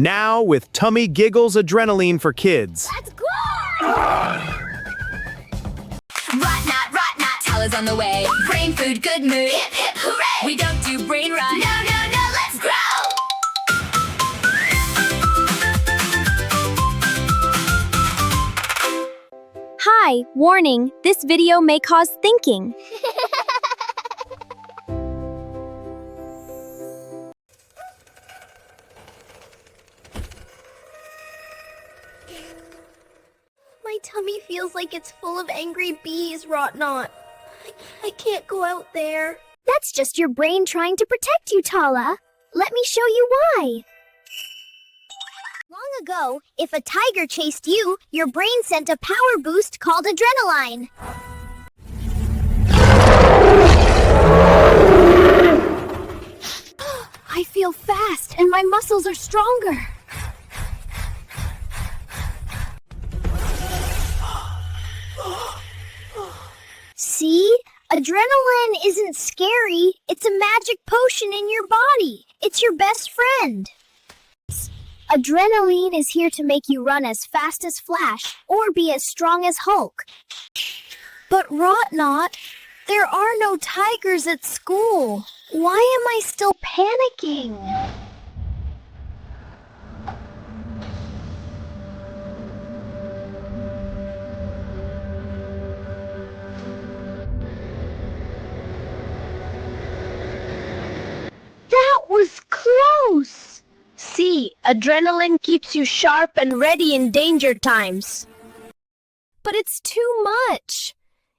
Now with Tummy Giggles Adrenaline for Kids. Let's go! Rot not, Tala's on the way. Brain food, good mood. Hip, hip, hooray! We don't do brain rot. No, let's grow! Hi, warning, this video may cause thinking. My tummy feels like it's full of angry bees, Knott. I can't go out there. That's just your brain trying to protect you, Tala. Let me show you why. Long ago, if a tiger chased you, your brain sent a power boost called adrenaline. I feel fast and my muscles are stronger. See? Adrenaline isn't scary. It's a magic potion in your body. It's your best friend. Adrenaline is here to make you run as fast as Flash or be as strong as Hulk. But Knott, there are no tigers at school. Why am I still panicking? That was close! See, adrenaline keeps you sharp and ready in danger times. But it's too much.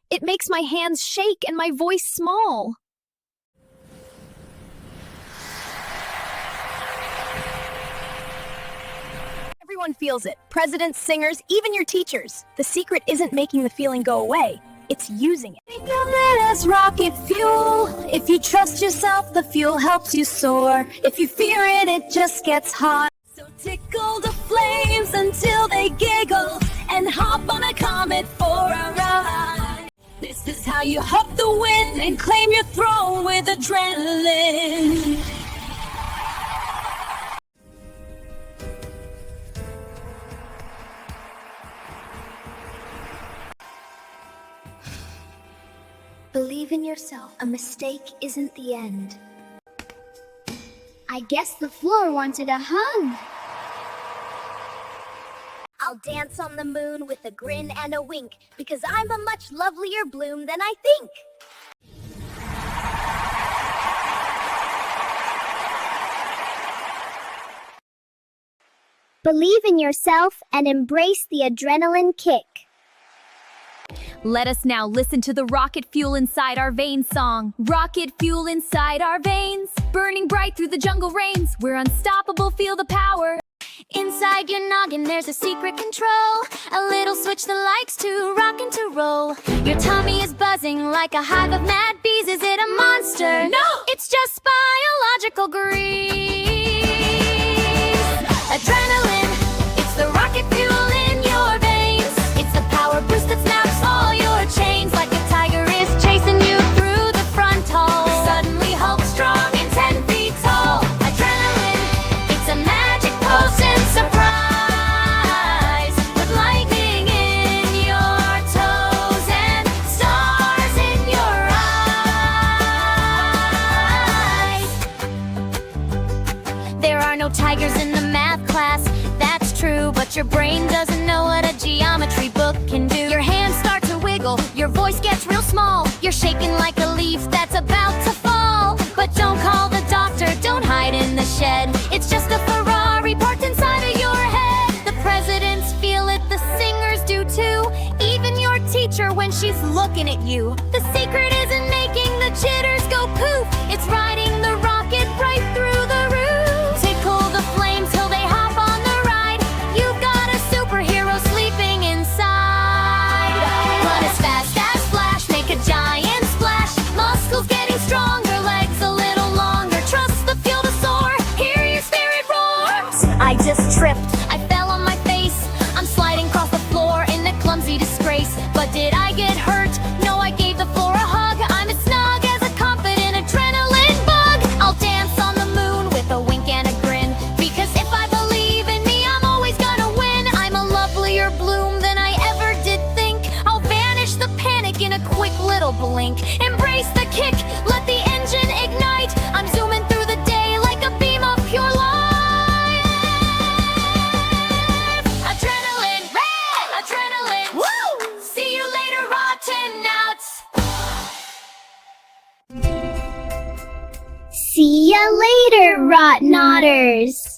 It makes my hands shake and my voice small. Everyone feels it. Presidents, singers, even your teachers. The secret isn't making the feeling go away. It's using it. Think of it as rocket fuel. If you trust yourself, the fuel helps you soar. If you fear it, it just gets hot. So tickle the flames until they giggle and hop on a comet for a ride. This is how you hop the wind and claim your throne with adrenaline. Believe in yourself. A mistake isn't the end. I guess the floor wanted a hug. I'll dance on the moon with a grin and a wink, because I'm a much lovelier bloom than I think. Believe in yourself and embrace the adrenaline kick. Let us now listen to the rocket fuel inside our veins song. Rocket fuel inside our veins, burning bright through the jungle rains. We're unstoppable, feel the power. Inside your noggin there's a secret control, a little switch that likes to rock and to roll. Your tummy is buzzing like a hive of mad bees. Is it a monster? No! It's just biological grease. Adrenaline, it's the rocket fuel in your veins. It's the power boost that snaps all your chains. Like a tiger is chasing you through the front hall. Suddenly Hulk strong and 10 feet tall. Adrenaline, it's a magic potion surprise. With lightning in your toes and stars in your eyes. There are no tigers in the math class, that's true, but your brain doesn't know what a geometry book can do. Your hands start to wiggle, your voice gets real small. You're shaking like a leaf that's about to fall. But don't call the doctor, don't hide in the shed. It's just a Ferrari parked inside of your head. The presidents feel it, the singers do too. Even your teacher when she's looking at you. The secret isn't making the jitters go poof. It's riding the rocket right through the roof. Tickle the flames till they hop on the ride. You've got a superhero sleeping inside. Run as fast as Flash, make a giant splash. Muscles getting stronger, legs a little longer. Trust the fuel to soar, hear your spirit roar. I just tripped, I fell on my face. I'm sliding across the floor in a clumsy disgrace. But did I get hurt? No, I gave the floor a hug. I'm as snug as a confident adrenaline bug. I'll dance on the moon with a wink and a grin, because if I believe quick little blink. Embrace the kick, let the engine ignite. I'm zooming through the day like a beam of pure light. Adrenaline, adrenaline, woo! See you later, rotten nuts. See ya later, Rot Knotters.